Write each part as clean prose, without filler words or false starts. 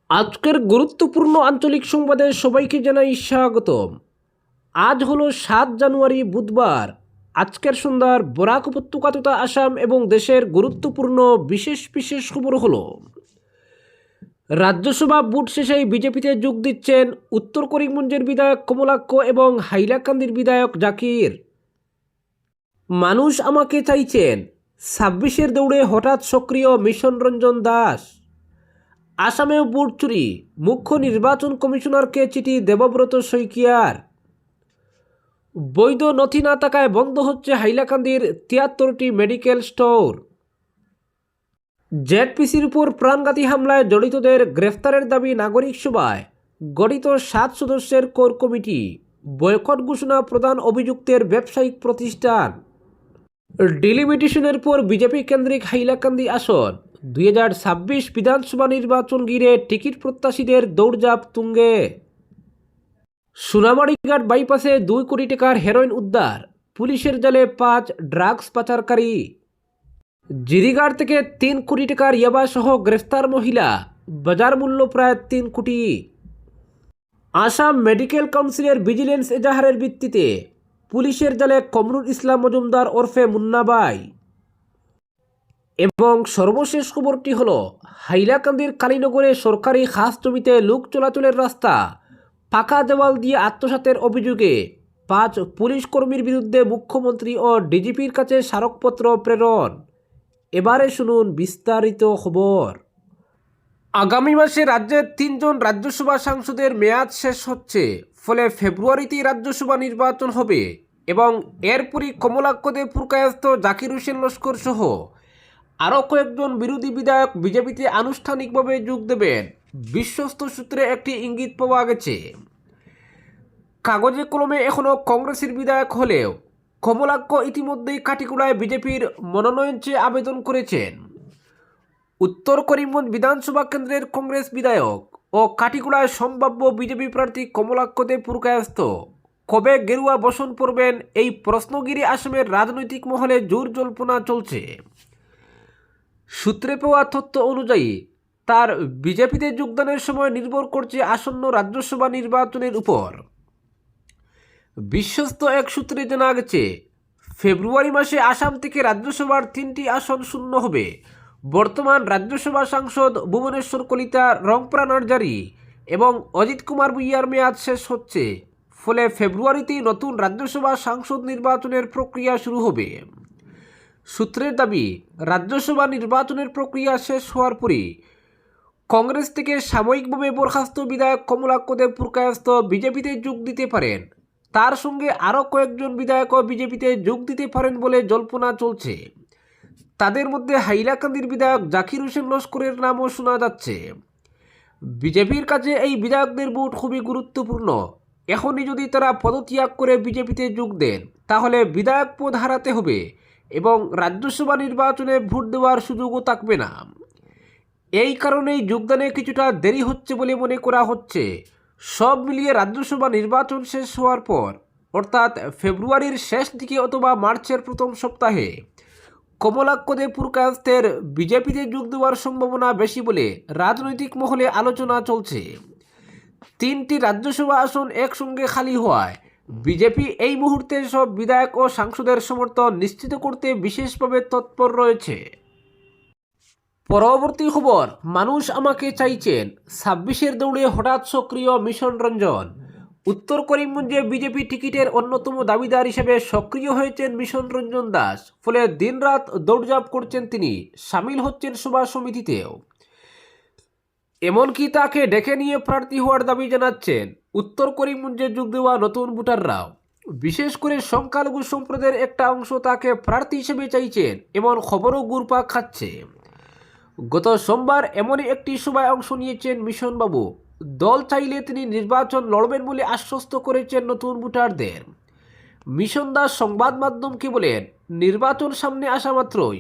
আজকের গুরুত্বপূর্ণ আঞ্চলিক সংবাদে সবাইকে জানাই স্বাগতম। আজ হলো 7 জানুয়ারি বুধবার। আজকের সন্ধ্যার বরাক উপত্যকা তথা আসাম এবং দেশের গুরুত্বপূর্ণ বিশেষ বিশেষ খবর হলো: রাজ্যসভা ভোট শেষেই বিজেপিতে যোগ দিচ্ছেন উত্তর করিমগঞ্জের বিধায়ক কমলাক্ষ এবং হাইলাকান্দির বিধায়ক জাকির। মানুষ আমাকে চাইছেন, 26-এর দৌড়ে হঠাৎ সক্রিয় মিশন রঞ্জন দাস। আসামেও ভোট চুরি, মুখ্য নির্বাচন কমিশনারকে চিঠি দেবব্রত শইকিয়ার। বৈধ নথি না থাকায় বন্ধ হচ্ছে হাইলাকান্দির 73টি মেডিকেল স্টোর। জেডপিসির উপর প্রাণঘাতী হামলায় জড়িতদের গ্রেফতারের দাবি নাগরিক সভায়। গঠিত 7 সদস্যের কোর কমিটি। বয়কট ঘোষণা প্রধান অভিযুক্তের ব্যবসায়িক প্রতিষ্ঠান। ডিলিমিটেশনের পর বিজেপি কেন্দ্রিক হাইলাকান্দি আসন 2026 বিধানসভা নির্বাচন ঘিরে টিকিট প্রত্যাশীদের দৌড়ঝাঁপ তুঙ্গে। সোনামাড়িঘাট বাইপাসে 2 কোটি টাকার হেরোইন উদ্ধার, পুলিশের জালে 5 ড্রাগস পাচারকারী। জিরিঘাট থেকে 3 কোটি টাকার ইয়াবা সহ গ্রেফতার মহিলা, বাজার মূল্য প্রায় 3 কোটি। আসাম মেডিকেল কাউন্সিলের ভিজিলেন্স এজাহারের ভিত্তিতে পুলিশের জালে কমরুল ইসলাম মজুমদার ওরফে মুন্নাবাই। এবং সর্বশেষ খবরটি হল, হাইলাকান্দির কালীনগরে সরকারি খাস জমিতে লোক চলাচলের রাস্তা পাকা দেওয়াল দিয়ে আত্মসাতের অভিযোগে 5 পুলিশ কর্মীর বিরুদ্ধে মুখ্যমন্ত্রী ও ডিজিপির কাছে স্মারকপত্র প্রেরণ। এবারে শুনুন বিস্তারিত খবর। আগামী মাসে রাজ্যের 3 জন রাজ্যসভা সাংসদের মেয়াদ শেষ হচ্ছে, ফলে ফেব্রুয়ারিতেই রাজ্যসভা নির্বাচন হবে এবং এরপরই কমলাক্ষদেব পুরকায়স্থ জাকির হোসেন লস্কর সহ আরও কয়েকজন বিরোধী বিধায়ক বিজেপিতে আনুষ্ঠানিকভাবে যোগ দেবেন। বিশ্বস্ত সূত্রে একটি ইঙ্গিত পাওয়া গেছে। কাগজে কলমে এখনও কংগ্রেসের বিধায়ক হলেও কমলাক্ষ ইতিমধ্যেই কাটিকুড়ায় বিজেপির মনোনয়ন চেয়ে আবেদন করেছেন। উত্তর করিমগঞ্জ বিধানসভা কেন্দ্রের কংগ্রেস বিধায়ক ও কাটিকুড়ায় সম্ভাব্য বিজেপি প্রার্থী কমলাক্ষদেব পুরকায়স্থ কবে গেরুয়া বসন পড়বেন, এই প্রশ্নগিরি আসামের রাজনৈতিক মহলে জোর জল্পনা চলছে। সূত্রে পাওয়া তথ্য অনুযায়ী তার বিজেপিতে যোগদানের সময় নির্ভর করছে আসন্ন রাজ্যসভা নির্বাচনের উপর। বিশ্বস্ত এক সূত্রে জানা গেছে, ফেব্রুয়ারি মাসে আসাম থেকে রাজ্যসভার 3টি আসন শূন্য হবে। বর্তমান রাজ্যসভা সাংসদ ভুবনেশ্বর কলিতা, রংপ্রা নার্জারি এবং অজিত কুমার ভুইয়ার মেয়াদ শেষ হচ্ছে, ফলে ফেব্রুয়ারিতেই নতুন রাজ্যসভা সাংসদ নির্বাচনের প্রক্রিয়া শুরু হবে। সূত্রের দাবি, রাজ্যসভা নির্বাচনের প্রক্রিয়া শেষ হওয়ার পরই কংগ্রেস থেকে সাময়িকভাবে বরখাস্ত বিধায়ক কমলাক্ষদেব পুরকায়স্থ বিজেপিতে যোগ দিতে পারেন। তার সঙ্গে আরও কয়েকজন বিধায়কও বিজেপিতে যোগ দিতে পারেন বলে জল্পনা চলছে। তাদের মধ্যে হাইলাকান্দির বিধায়ক জাকির হোসেন লস্করের নামও শোনা যাচ্ছে। বিজেপির কাছে এই বিধায়কদের ভোট খুবই গুরুত্বপূর্ণ। এখনই যদি তারা পদত্যাগ করে বিজেপিতে যোগ দেন, তাহলে বিধায়ক পদ হারাতে হবে এবং রাজ্যসভা নির্বাচনে ভোট দেওয়ার সুযোগও থাকবে না। এই কারণেই যোগদানে কিছুটা দেরি হচ্ছে বলে মনে করা হচ্ছে। সব মিলিয়ে রাজ্যসভা নির্বাচন শেষ হওয়ার পর, অর্থাৎ ফেব্রুয়ারির শেষ দিকে অথবা মার্চের প্রথম সপ্তাহে কমলাক্ষদেব পুরকায়স্থের বিজেপিতে যোগ দেওয়ার সম্ভাবনা বেশি বলে রাজনৈতিক মহলে আলোচনা চলছে। 3টি রাজ্যসভা আসন একসঙ্গে খালি হওয়ায় বিজেপি এই মুহূর্তে সব বিধায়ক ও সাংসদের সমর্থন নিশ্চিত করতে বিশেষভাবে তৎপর রয়েছে। পরবর্তী খবর, মানুষ আমাকে চাইছেন, 26-এর দৌড়ে হঠাৎ সক্রিয় মিশন রঞ্জন। উত্তর করিমগঞ্জে বিজেপি টিকিটের অন্যতম দাবিদার হিসেবে সক্রিয় হয়েছেন মিশন রঞ্জন দাস, ফলে দিনরাত দৌড়ঝাঁপ করছেন তিনি, সামিল হচ্ছেন সভা সমিতিতেও। এমনকি তাকে ডেকে নিয়ে প্রার্থী হওয়ার দাবি জানাচ্ছেন উত্তর করিমগঞ্জে যোগ দেওয়া নতুন ভোটাররাও। বিশেষ করে সংখ্যালঘু সম্প্রদায়ের একটা অংশ তাকে প্রার্থী হিসেবে চাইছেন, এমন খবরও ঘুরপাক খাচ্ছে। গত সোমবার এমনই একটি সভায় অংশ নিয়েছেন মিশনবাবু। দল চাইলে তিনি নির্বাচন লড়বেন বলে আশ্বস্ত করেছেন নতুন ভোটারদের। মিশন দাস সংবাদ মাধ্যমকে বলেন, নির্বাচন সামনে আসা মাত্রই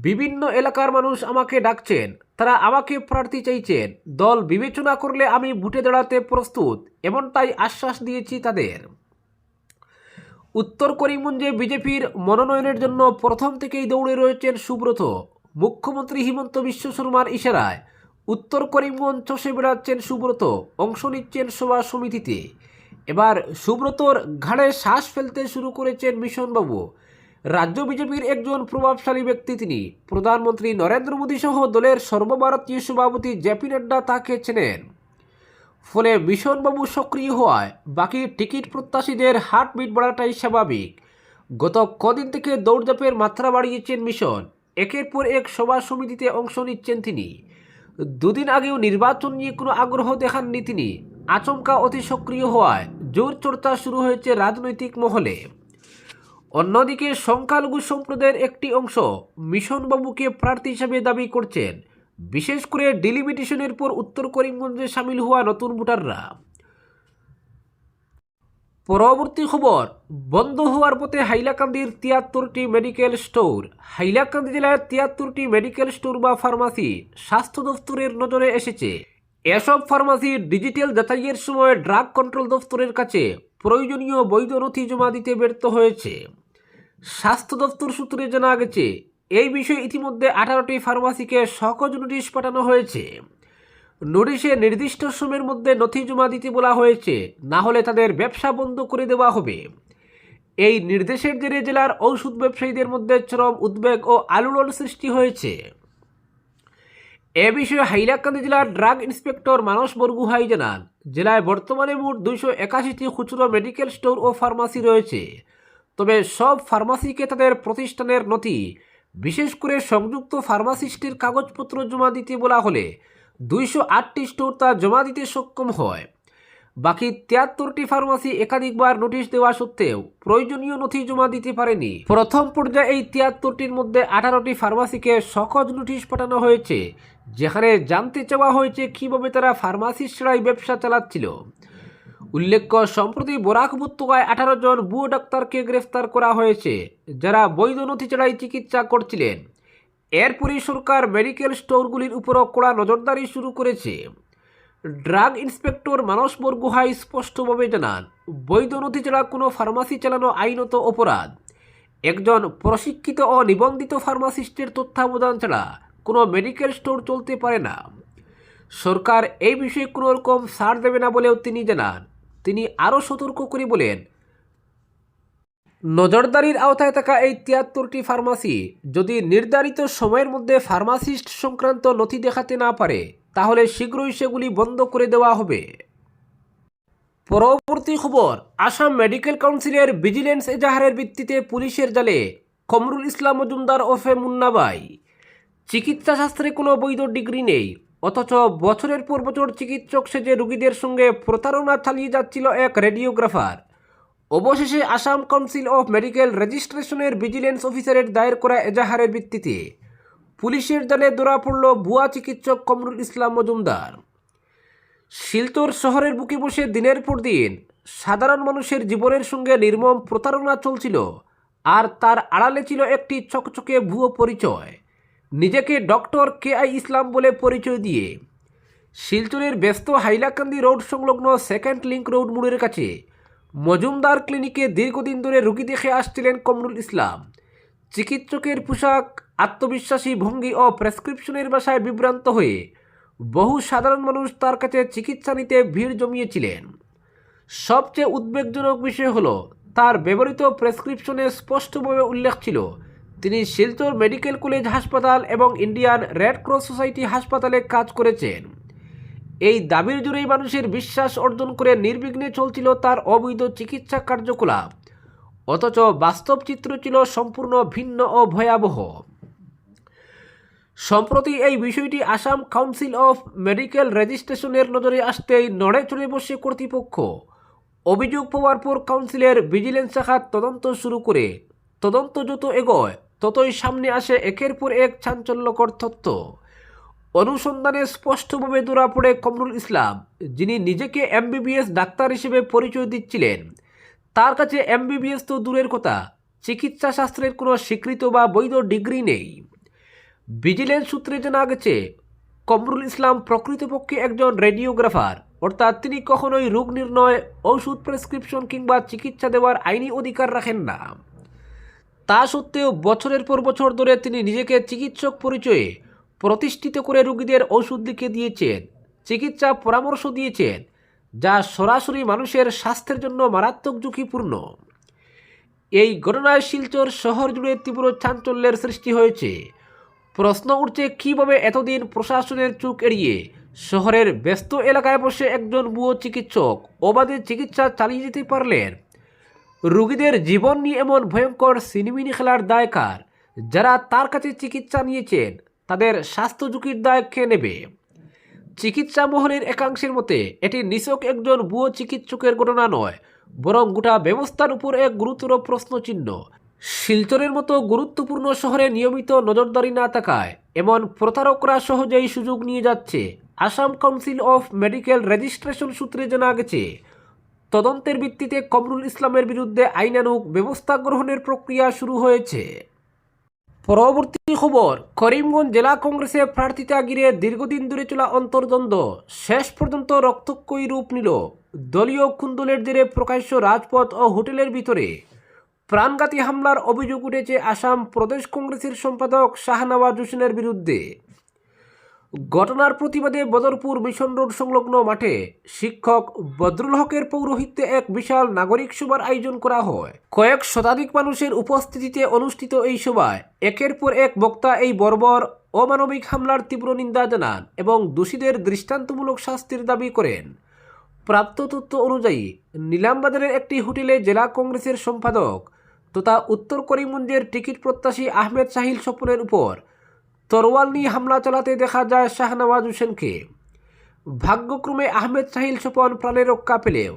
বিভিন্ন এলাকার মানুষ আমাকে ডাকছেন, তারা আমাকে প্রার্থী চাইছেন। দল বিবেচনা করলে আমি ভোটে দাঁড়াতে প্রস্তুত, এমনটাই আশ্বাস দিয়েছি তাদের। উত্তর করিমগঞ্জে বিজেপির মনোনয়নের জন্য প্রথম থেকেই দৌড়ে রয়েছেন সুব্রত। মুখ্যমন্ত্রী হিমন্ত বিশ্ব শর্মার ইশারায় উত্তর করিমগঞ্জ চষে বেড়াচ্ছেন সুব্রত, অংশ নিচ্ছেন সভা সমিতিতে। এবার সুব্রতর ঘাড়ে শ্বাস ফেলতে শুরু করেছেন মিশনবাবু। রাজ্য বিজেপির একজন প্রভাবশালী ব্যক্তি তিনি। প্রধানমন্ত্রী নরেন্দ্র মোদী সহ দলের সর্বভারতীয় সভাপতি জেপি নাড্ডা তাকে চেনেন। ফলে মিশনবাবু সক্রিয় হওয়ায় বাকি টিকিট প্রত্যাশীদের হার্টবিট বাড়াটাই স্বাভাবিক। গত কদিন থেকে দৌড়ঝাঁপের মাত্রা বাড়িয়েছেন মিশন। একের পর এক সভা সমিতিতে অংশ নিচ্ছেন তিনি। দুদিন আগেও নির্বাচন নিয়ে কোনো আগ্রহ দেখাননি তিনি। আচমকা অতি সক্রিয় হওয়ায় জোর চর্চা শুরু হয়েছে রাজনৈতিক মহলে। অন্যদিকে সংখ্যালঘু সম্প্রদায়ের একটি অংশ মিশনবাবুকে প্রার্থী হিসেবে দাবি করছেন, বিশেষ করে ডিলিমিটেশনের পর উত্তর করিমগঞ্জে সামিল হওয়া নতুন ভোটাররা। পরবর্তী খবর, বন্ধ হওয়ার পথে হাইলাকান্দির ৭৩টি মেডিকেল স্টোর। হাইলাকান্দি জেলায় ৭৩টি মেডিকেল স্টোর বা ফার্মাসি স্বাস্থ্য দফতরের নজরে এসেছে। এসব ফার্মাসি ডিজিটাল যাচাইয়ের সময় ড্রাগ কন্ট্রোল দফতরের কাছে প্রয়োজনীয় বৈধ নথি জমা দিতে ব্যর্থ হয়েছে। স্বাস্থ্য দফতর সূত্রে জানা গেছে, এই বিষয়ে ইতিমধ্যে 18টি ফার্মাসিকে সকজ নোটিশ পাঠানো হয়েছে। নোটিশে নির্দিষ্ট সময়ের মধ্যে নথি জমা দিতে বলা হয়েছে, না হলে তাদের ব্যবসা বন্ধ করে দেওয়া হবে। এই নির্দেশের জেরে জেলার ঔষধ ব্যবসায়ীদের মধ্যে চরম উদ্বেগ ও আলোড়ন সৃষ্টি হয়েছে। এ বিষয়ে হাইলাকান্দি জেলার ড্রাগ ইন্সপেক্টর মানস বরগুহাই জানান, জেলায় বর্তমানে মোট 281টি খুচরো মেডিকেল স্টোর ও ফার্মাসি রয়েছে। তবে সব ফার্মাসিকে তাদের প্রতিষ্ঠানের নথি, বিশেষ করে সংযুক্ত ফার্মাসিস্টের কাগজপত্র জমা দিতে বলা হলে 208টি স্টোর তা জমা দিতে সক্ষম হয়। বাকি 73টি ফার্মাসি একাধিকবার নোটিশ দেওয়া সত্ত্বেও প্রয়োজনীয় নথি জমা দিতে পারেনি। প্রথম পর্যায়ে এই 73টির মধ্যে 18টি ফার্মাসিকে সকজ নোটিশ পাঠানো হয়েছে, যেখানে জানতে চাওয়া হয়েছে কিভাবে তারা ফার্মাসি ছাড়াই ব্যবসা চালাচ্ছিল। উল্লেখ্য, সম্প্রতি বরাক উপত্যকায় 18 জন ভুয়ো ডাক্তারকে গ্রেফতার করা হয়েছে, যারা বৈধ নথি ছাড়াই চিকিৎসা করছিলেন। এরপরই সরকার মেডিকেল স্টোরগুলির উপরও কড়া নজরদারি শুরু করেছে। ড্রাগ ইন্সপেক্টর মানস বরগুহাই স্পষ্টভাবে জানান, বৈধ নথি ছাড়া কোনো ফার্মাসি চালানো আইনত অপরাধ। একজন প্রশিক্ষিত ও নিবন্ধিত ফার্মাসিস্টের তত্ত্বাবধান ছাড়া কোনো মেডিকেল স্টোর চলতে পারে না। সরকার এই বিষয়ে কোনো রকম ছাড় দেবে না বলেও তিনি জানান। তিনি আরও সতর্ক করে বলেন, নজরদারির আওতায় থাকা এই 73টি ফার্মাসি যদি নির্ধারিত সময়ের মধ্যে ফার্মাসিস্ট সংক্রান্ত নথি দেখাতে না পারে, তাহলে শীঘ্রই সেগুলি বন্ধ করে দেওয়া হবে। পরবর্তী খবর, আসাম মেডিকেল কাউন্সিলের ভিজিলেন্স এজাহারের ভিত্তিতে পুলিশের জালে কমরুল ইসলাম মজুমদার ওরফে মুন্নাবাই। চিকিৎসা শাস্ত্রে কোনো বৈধ ডিগ্রি নেই, অথচ বছরের পর বছর চিকিৎসক সেজে রোগীদের সঙ্গে প্রতারণা চালিয়ে যাচ্ছিল এক রেডিওগ্রাফার। অবশেষে আসাম কাউন্সিল অফ মেডিকেল রেজিস্ট্রেশনের ভিজিলেন্স অফিসারের দায়ের করা এজাহারের ভিত্তিতে পুলিশের জালে ধরা পড়ল ভুয়া চিকিৎসক কমরুল ইসলাম মজুমদার। শিলচর শহরের বুকে বসে দিনের পর দিন সাধারণ মানুষের জীবনের সঙ্গে নির্মম প্রতারণা চলছিল, আর তার আড়ালে ছিল একটি চকচকে ভুয়ো পরিচয়। নিজেকে ডক্টর KI ইসলাম বলে পরিচয় দিয়ে শিলচরের ব্যস্ত হাইলাকান্দি রোড সংলগ্ন সেকেন্ড লিঙ্ক রোড মোড়ের কাছে মজুমদার ক্লিনিকে দীর্ঘদিন ধরে রোগী দেখে আসছিলেন কমরুল ইসলাম। চিকিৎসকের পোশাক, আত্মবিশ্বাসী ভঙ্গি ও প্রেসক্রিপশনের ভাষায় বিভ্রান্ত হয়ে বহু সাধারণ মানুষ তার কাছে চিকিৎসা নিতে ভিড় জমিয়েছিলেন। সবচেয়ে উদ্বেগজনক বিষয় হলো, তার ব্যবহৃত প্রেসক্রিপশনে স্পষ্টভাবে উল্লেখ ছিল তিনি শিলচর মেডিকেল কলেজ হাসপাতাল এবং ইন্ডিয়ান রেড ক্রস সোসাইটি হাসপাতালে কাজ করেছেন। এই দাবির জোরেই মানুষের বিশ্বাস অর্জন করে নির্বিঘ্নে চলছিল তার অবৈধ চিকিৎসা কার্যকলাপ, অথচ বাস্তব চিত্র ছিল সম্পূর্ণ ভিন্ন ও ভয়াবহ। সম্প্রতি এই বিষয়টি আসাম কাউন্সিল অফ মেডিকেল রেজিস্ট্রেশনের নজরে আসতেই নড়ে চড়ে বসে কর্তৃপক্ষ। অভিযোগ পাওয়ার পর কাউন্সিলের ভিজিলেন্স শাখা তদন্ত শুরু করে তদন্ত যত এগোয় ততই সামনে আসে একের পর এক চাঞ্চল্যকর তথ্য। অনুসন্ধানে স্পষ্টভাবে ধরা পড়ে কমরুল ইসলাম, যিনি নিজেকে MBBS ডাক্তার হিসেবে পরিচয় দিচ্ছিলেন। তার কাছে MBBS তো দূরের কথা, চিকিৎসা শাস্ত্রের কোনো স্বীকৃত বা বৈধ ডিগ্রি নেই। ভিজিলেন্স সূত্রে জানা গেছে, কমরুল ইসলাম প্রকৃতপক্ষে একজন রেডিওগ্রাফার, অর্থাৎ তিনি কখনোই রোগ নির্ণয়, ঔষধ প্রেসক্রিপশন কিংবা চিকিৎসা দেওয়ার আইনি অধিকার রাখেন না। তা সত্ত্বেও বছরের পর বছর ধরে তিনি নিজেকে চিকিৎসক পরিচয়ে প্রতিষ্ঠিত করে রোগীদের ওষুধ লিখে দিয়েছেন, চিকিৎসা পরামর্শ দিয়েছেন, যা সরাসরি মানুষের স্বাস্থ্যের জন্য মারাত্মক ঝুঁকিপূর্ণ। এই ঘটনায় শিলচর শহর জুড়ে তীব্র চাঞ্চল্যের সৃষ্টি হয়েছে। প্রশ্ন উঠছে, কীভাবে এতদিন প্রশাসনের চোখ এড়িয়ে শহরের ব্যস্ত এলাকায় বসে একজন ভুয়ো চিকিৎসক অবাধে চিকিৎসা চালিয়ে যেতে পারলেন? রোগীদের জীবন নিয়ে এমন ভয়ঙ্কর সিনেমিনি খেলার দায় কার? যারা তার কাছে চিকিৎসা নিয়েছেন তাদের স্বাস্থ্য ঝুঁকির দায় কে নেবে? চিকিৎসা মহলের একাংশের মতে এটি নিছক একজন ভুয়ো চিকিৎসকের ঘটনা নয়, বরং গোটা ব্যবস্থার উপর এক গুরুতর প্রশ্নচিহ্ন। শিলচরের মতো গুরুত্বপূর্ণ শহরে নিয়মিত নজরদারি না থাকায় এমন প্রতারকরা সহজেই সুযোগ নিয়ে যাচ্ছে। Assam council of medical registration সূত্রে জানা গেছে, তদন্তের ভিত্তিতে কমরুল ইসলামের বিরুদ্ধে আইনানুগ ব্যবস্থা গ্রহণের প্রক্রিয়া শুরু হয়েছে। পরবর্তী খবর, করিমগঞ্জ জেলা কংগ্রেসে প্রার্থিতা ঘিরে দীর্ঘদিন ধরে চলা অন্তর্দ্বন্দ্ব শেষ পর্যন্ত রক্তক্ষয়ী রূপ নিল। দলীয় কুন্দলের জেরে প্রকাশ্য রাজপথ ও হোটেলের ভিতরে প্রাণঘাতী হামলার অভিযোগ উঠেছে আসাম প্রদেশ কংগ্রেসের সম্পাদক শাহনওয়াজ হোসেনের বিরুদ্ধে। ঘটনার প্রতিবাদে বদরপুর মিশন রোড সংলগ্ন মাঠে শিক্ষক বদরুল হকের পৌরোহিত্যে এক বিশাল নাগরিক সভার আয়োজন করা হয়। কয়েক শতাধিক মানুষের উপস্থিতিতে অনুষ্ঠিত এই সভায় একের পর এক বক্তা এই বর্বর অমানবিক হামলার তীব্র নিন্দা জানান এবং দোষীদের দৃষ্টান্তমূলক শাস্তির দাবি করেন। প্রাপ্ত তথ্য অনুযায়ী নিলামবাজারের একটি হোটেলে জেলা কংগ্রেসের সম্পাদক তথা উত্তর করিমগঞ্জের টিকিট প্রত্যাশী আহমেদ সাহিল স্বপনের উপর তরোয়াল নিয়ে হামলা চালাতে দেখা যায় শাহনওয়াজ হোসেনকে। ভাগ্যক্রমে আহমেদ সাহিল স্বপন প্রাণে রক্ষা পেলেও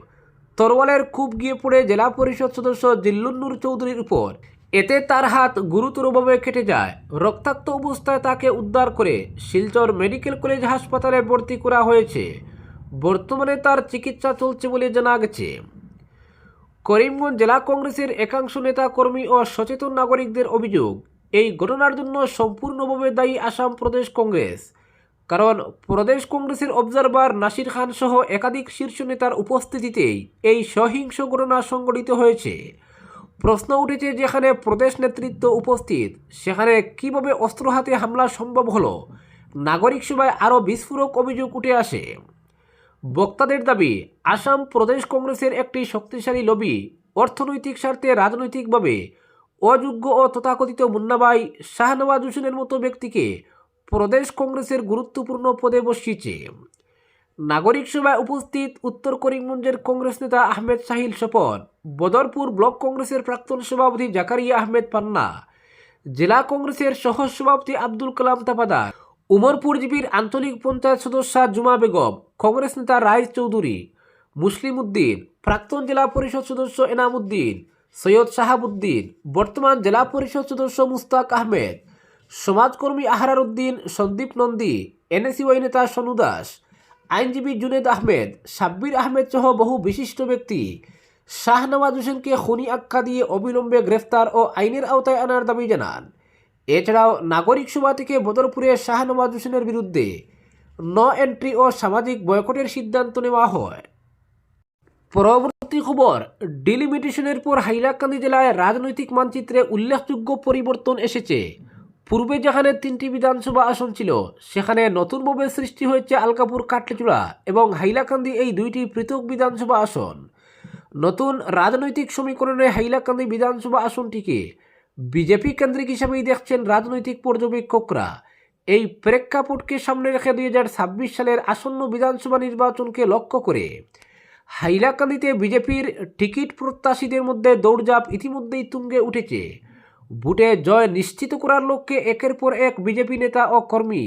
তরোয়ালের খুব গিয়ে পড়ে জেলা পরিষদ সদস্য জিল্লুন্নুর চৌধুরীর উপর। এতে তার হাত গুরুতরভাবে কেটে যায়। রক্তাক্ত অবস্থায় তাকে উদ্ধার করে শিলচর মেডিকেল কলেজ হাসপাতালে ভর্তি করা হয়েছে। বর্তমানে তার চিকিৎসা চলছে বলে জানা গেছে। করিমগঞ্জ জেলা কংগ্রেসের একাংশ নেতা কর্মী ও সচেতন নাগরিকদের অভিযোগ, এই ঘটনার জন্য সম্পূর্ণভাবে দায়ী আসাম প্রদেশ কংগ্রেস। কারণ প্রদেশ কংগ্রেসের অবজারভার নাসির খান সহ একাধিক শীর্ষ নেতার উপস্থিতিতেই এই সহিংস ঘটনা সংঘটিত হয়েছে। প্রশ্ন উঠেছে, যেখানে প্রদেশ নেতৃত্ব উপস্থিত সেখানে কিভাবে অস্ত্র হাতে হামলা সম্ভব হলো? নাগরিক সভায় আরও বিস্ফোরক অভিযোগ উঠে আসে। বক্তাদের দাবি, আসাম প্রদেশ কংগ্রেসের একটি শক্তিশালী লবি অর্থনৈতিক স্বার্থে রাজনৈতিকভাবে অযোগ্য ও তথাকথিত মুন্নাভাই শাহনওয়াজ হোসেনের মতো ব্যক্তিকে প্রদেশ কংগ্রেসের গুরুত্বপূর্ণ পদে বসিয়েছে। নাগরিক সভায় উপস্থিত উত্তর করিমগঞ্জের কংগ্রেস নেতা আহমেদ সাহিল স্বপন, বদরপুর ব্লক কংগ্রেসের প্রাক্তন সভাপতি জাকারিয়া আহমেদ পান্না, জেলা কংগ্রেসের সহ সভাপতি আব্দুল কালাম তাপাদার, উমরপুর জিপির আঞ্চলিক পঞ্চায়েত সদস্য জুমা বেগম, কংগ্রেস নেতা রাইস চৌধুরী, মুসলিম উদ্দিন, প্রাক্তন জেলা পরিষদ সদস্য এনাম উদ্দিন, সৈয়দ শাহাবুদ্দিন, বর্তমান জেলা পরিষদ সদস্য মুস্তাক আহমেদ, সমাজকর্মী আহরার উদ্দিন, সন্দীপ নন্দী, এনএসইউআই নেতা সনু দাস, আইনজীবী জুনেদ আহমেদ, সাব্বির আহমেদ সহ বহু বিশিষ্ট ব্যক্তি শাহনওয়াজ হোসেনকে খুনি আখ্যা দিয়ে অবিলম্বে গ্রেফতার ও আইনের আওতায় আনার দাবি জানান। এছাড়াও নাগরিক সভা থেকে বদরপুরে শাহনওয়াজ হোসেনের বিরুদ্ধে নো এন্ট্রি ও সামাজিক বয়কটের সিদ্ধান্ত নেওয়া হয়। পরবর্তী খবর, ডিলিমিটেশনের পর হাইলাকান্দি জেলায় রাজনৈতিক মানচিত্রে উল্লেখযোগ্য পরিবর্তন এসেছে। পূর্বে যেখানে 3টি বিধানসভা আসন ছিল, সেখানে নতুনভাবে সৃষ্টি হয়েছে আলকাপুর, কাটলিচুড়া এবং হাইলাকান্দি, এই 2টি পৃথক বিধানসভা আসন। নতুন রাজনৈতিক সমীকরণে হাইলাকান্দি বিধানসভা আসনটিকে বিজেপি কেন্দ্রিক হিসাবেই দেখছেন রাজনৈতিক পর্যবেক্ষকরা। এই প্রেক্ষাপটকে সামনে রেখে 2026 সালের আসন্ন বিধানসভা নির্বাচনকে লক্ষ্য করে হাইলাকান্দিতে বিজেপির টিকিট প্রত্যাশীদের মধ্যে দৌড়ঝাঁপ ইতিমধ্যেই তুঙ্গে উঠেছে। ভোটে জয় নিশ্চিত করার লক্ষ্যে একের পর এক বিজেপি নেতা ও কর্মী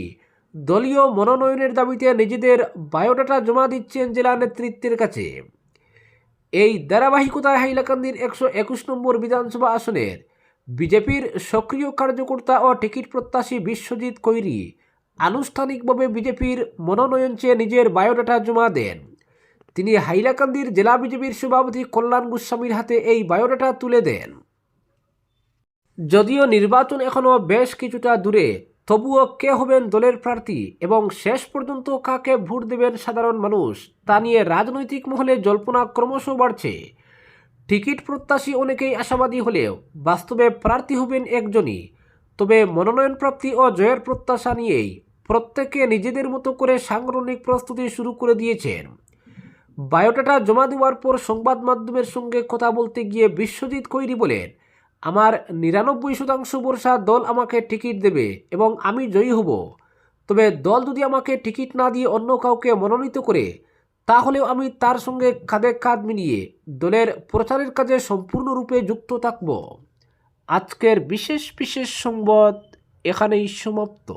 দলীয় মনোনয়নের দাবিতে নিজেদের বায়োডাটা জমা দিচ্ছেন জেলা নেতৃত্বের কাছে। এই ধারাবাহিকতায় হাইলাকান্দির 121 নম্বর বিধানসভা আসনের বিজেপির সক্রিয় কার্যকর্তা ও টিকিট প্রত্যাশী বিশ্বজিৎ কৈরি আনুষ্ঠানিকভাবে বিজেপির মনোনয়ন চেয়ে নিজের বায়োডাটা জমা দেন। তিনি হাইলাকান্দির জেলা বিজেপির সভাপতি কল্যাণ গোস্বামীর হাতে এই বায়োডাটা তুলে দেন। যদিও নির্বাচন এখনও বেশ কিছুটা দূরে, তবুও কে হবেন দলের প্রার্থী এবং শেষ পর্যন্ত কাকে ভোট দেবেন সাধারণ মানুষ, তা নিয়ে রাজনৈতিক মহলে জল্পনা ক্রমশ বাড়ছে। টিকিট প্রত্যাশী অনেকেই আশাবাদী হলেও বাস্তবে প্রার্থী হবেন একজনই। তবে মনোনয়ন প্রাপ্তি ও জয়ের প্রত্যাশা নিয়েই প্রত্যেকে নিজেদের মতো করে সাংগঠনিক প্রস্তুতি শুরু করে দিয়েছেন। বায়োডাটা জমা দেওয়ার পর সংবাদ মাধ্যমের সঙ্গে কথা বলতে গিয়ে বিশ্বজিৎ কৈরি বলেন, আমার 99% ভরসা দল আমাকে টিকিট দেবে এবং আমি জয়ী হব। তবে দল যদি আমাকে টিকিট না দিয়ে অন্য কাউকে মনোনীত করে, তাহলেও আমি তার সঙ্গে কাঁধে কাঁধ মিলিয়ে দলের প্রচারের কাজে সম্পূর্ণরূপে যুক্ত থাকব। আজকের বিশেষ সংবাদ এখানেই সমাপ্ত।